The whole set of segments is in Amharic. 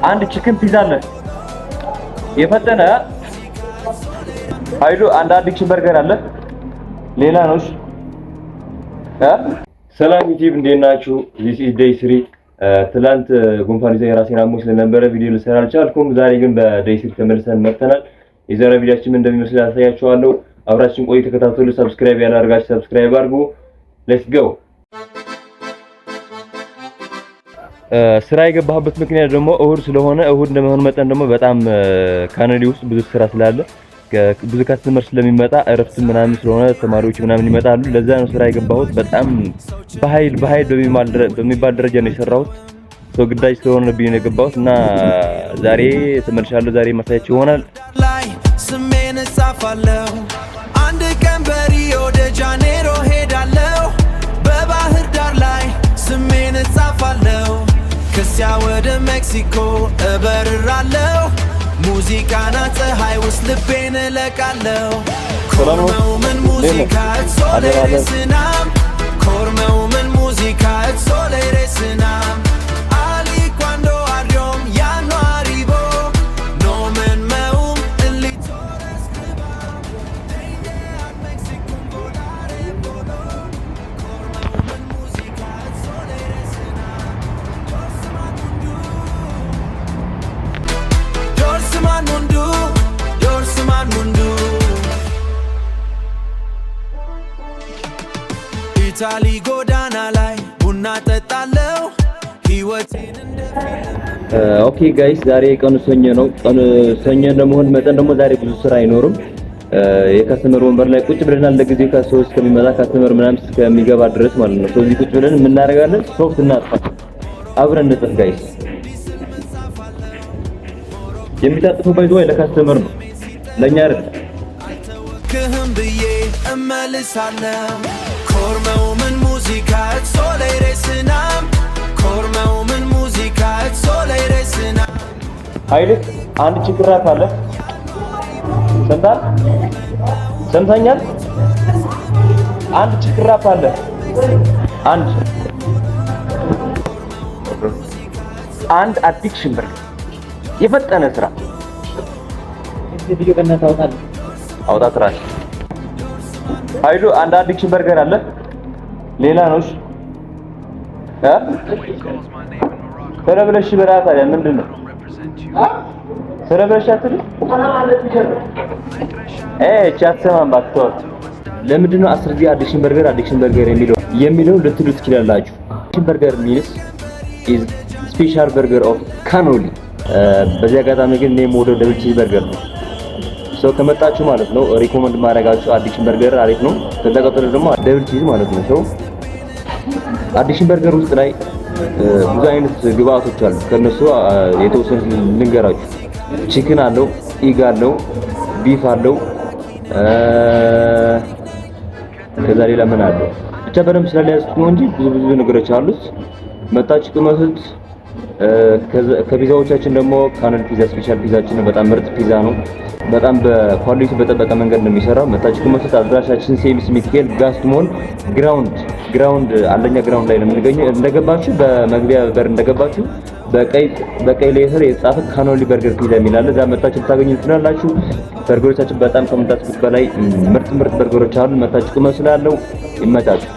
አንድ ቺክን ፒዛ አለ የፈጠነ ኃይሉ አንድ አዲክሽን በርገር አለ ሌላ ነው ሰላም ዩቲዩብ እንዴት ናችሁ this is day 3 ትላንት ጉንፋን ይዘኝ ራሴን አሞኝ ስለነበረ ቪዲዮ ልሰራ አልቻልኩም ዛሬ ግን በday 3 ተመልሰን መጥተናል የዛሬ ቪዲዮአችን ምን እንደሚመስል አሳያችኋለሁ አብራችሁን ቆዩ ተከታተሉ ሰብስክራይብ ያላደረጋችሁ ሰብስክራይብ አድርጉ ሌትስ ጎ ስራ የገባሁበት ምክንያት ደግሞ እሁድ ስለሆነ እሁድ እንደመሆኑ መጠን ደግሞ በጣም ካናዲ ውስጥ ብዙ ስራ ስላለ ብዙ ካስተመር ስለሚመጣ እረፍት ምናምን ስለሆነ ተማሪዎች ምናምን ይመጣሉ ለዛ ነው ስራ የገባሁት በጣም በኃይል በሚባል ደረጃ ነው የሰራሁት ሰው ግዳጅ ስለሆነብኝ ነው የገባሁት እና ዛሬ ተመልሻለሁ ዛሬ ማሳያችሁ ይሆናል ስሜን ጻፋለሁ አንድ ቀን በሪዮ ደ ጃኔሮ ሄዳለሁ በባህር ዳር ላይ ስሜን ጻፋለሁ ከዚያ ወደ ሜክሲኮ እበርራለሁ ሙዚቃና ፀሐይ ውስጥ ልቤን እለቃለሁ ኮርመው ምን ሙዚቃ ሶሌሬስናም ኮርመው ምን ሙዚቃ ሶሌሬስናም አሊ ኳንዶ አሪዮም ያኖ አሪቦ ኖ ምን መውም እሊቶረስ ክባ ኤይዴ ሜክሲኮ ቦላሬ ቦሎ ኮርመው ምን ሙዚቃ ሶሌሬስናም ዶርስማን ሙንዱ ኢታሊ ጎዳና ላይ ቡና ጠጣለው ህይወቴን ኦኬ ጋይስ ዛሬ ቀኑ ሰኞ ነው ቀኑ ሰኞ እንደመሆን መጠን ደግሞ ዛሬ ብዙ ስራ አይኖርም የካስተመር ወንበር ላይ ቁጭ ብለናል ለጊዜው ከሰው እስከሚመጣ ካስተመር ምናምን እስከሚገባ ድረስ ማለት ነው ስለዚህ ቁጭ ብለን ምን እናደርጋለን ሶፍት እናጥፋ አብረን እንጥፍ ጋይስ የሚታጥፈው ባይዘው ለካስተመር ነው ለኛ አይደል ከህም ብዬ እመልሳለሁ ኮርመው ምን ሙዚቃ ሶሌሬስናም ኮርመው ምን ሙዚቃ ሶሌሬስናም ኃይል አንድ ችግር አለ ሰምተኛል አንድ ችግር አለ አንድ አዲክሽን በርግ የፈጠነ ስራ ቪዲዮ ከነታ አውጣት ኃይሉ አንድ አዲክሽን በርገር አለ ሌላ ነው ሰረብለሽ በራታ ታዲያ ምንድነው ሰረብለሽ አትልም ቻትሰማን ባክቶር ለምንድነው 10 ጊዜ አዲክሽን በርገር የሚለው ልትሉ ትችላላችሁ አዲክሽን በርገር ሚንስ is special burger of cannoli በዚህ አጋጣሚ ግን እኔ የምወደው ደብል ቺዝ በርገር ነው ሶ ከመጣችሁ ማለት ነው ሪኮመንድ ማድረጋችሁ አዲክሽን በርገር አሪፍ ነው ከዛ ቀጥሎ ደግሞ ደብል ቺዝ ማለት ነው ሶ አዲክሽን በርገር ውስጥ ላይ ብዙ አይነት ግብአቶች አሉ ከነሱ የተወሰኑ ልንገራችሁ ቺክን አለው ኢግ አለው ቢፍ አለው ከዛ ሌላ ምን አለው ብቻ በደንብ ስላልያዝኩት ነው እንጂ ብዙ ነገሮች አሉት መጣችሁ ከመሰጥ ከፒዛዎቻችን ደግሞ ካናል ፒዛ ስፔሻል ፒዛችን በጣም ምርጥ ፒዛ ነው በጣም በኳሊቲ በተጠበቀ መንገድ ነው የሚሰራው መጣችሁ ከመሰጥ አድራሻችን ሴሚስ ሚካኤል ጋስትሞል ግራውንድ አንደኛ ግራውንድ ላይ ነው የምንገኘው እንደገባችሁ በመግቢያ በር እንደገባችሁ በቀይ ሌተር የተጻፈ ካናሊ በርገር ፒዛ የሚላል እዛ መጣችሁ ታገኙ ትችላላችሁ በርገሮቻችን በጣም ከምታስቡት በላይ ምርጥ በርገሮች አሉ መጣችሁ ከመስላለው ይመጣችሁ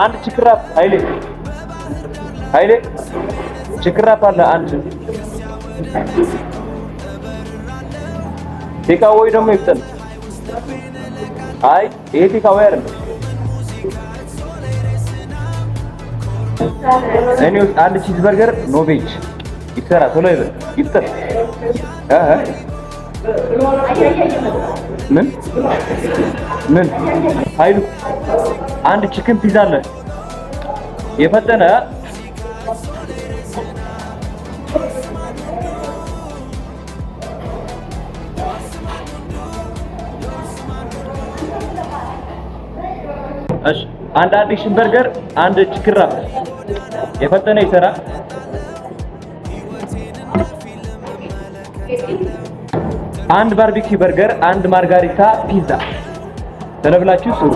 አንድ ችክራፍ ኃይሌ ችክራፍ አለ አንድ ቴካዌ ደግሞ ይፍጠን አይ ይሄ ቴካዌ አይደለም እኔው አንድ ቺዝ በርገር ኖ ቬጅ ይሰራ ቶሎ ይፍጠን ምን ኃይሉ አንድ ቺክን ፒዛ አለ የፈጠነ እሺ አንድ አዲክሽን በርገር አንድ ቺክን ራፕ የፈጠነ ይሰራ አንድ ባርቢኪው በርገር አንድ ማርጋሪታ ፒዛ ተለብላችሁ ስሩ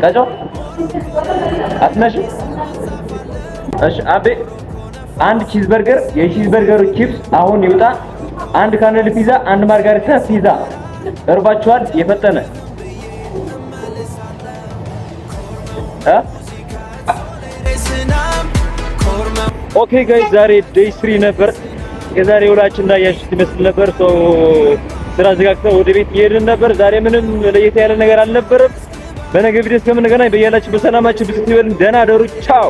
ቀጮ አትነሽ እሺ አቤ አንድ ቺዝበርገር የቺዝበርገሩ ቺፕስ አሁን ይውጣ። አንድ ካነል ፒዛ፣ አንድ ማርጋሪታ ፒዛ እርባችኋል። የፈጠነ ኦኬ ጋይስ ዛሬ ዴይ 3 ነበር። የዛሬ ውላችን እንዳያችሁት ይመስል ነበር። ስራ ዘጋግተን ወደ ቤት እየሄድን ነበር። ዛሬ ምንም ለየት ያለ ነገር አልነበረም። በነገ ቪዲዮ እስከምንገናኝ በያላችሁ በሰላማችሁ ብትይበልን ደህና ደሩ። ቻው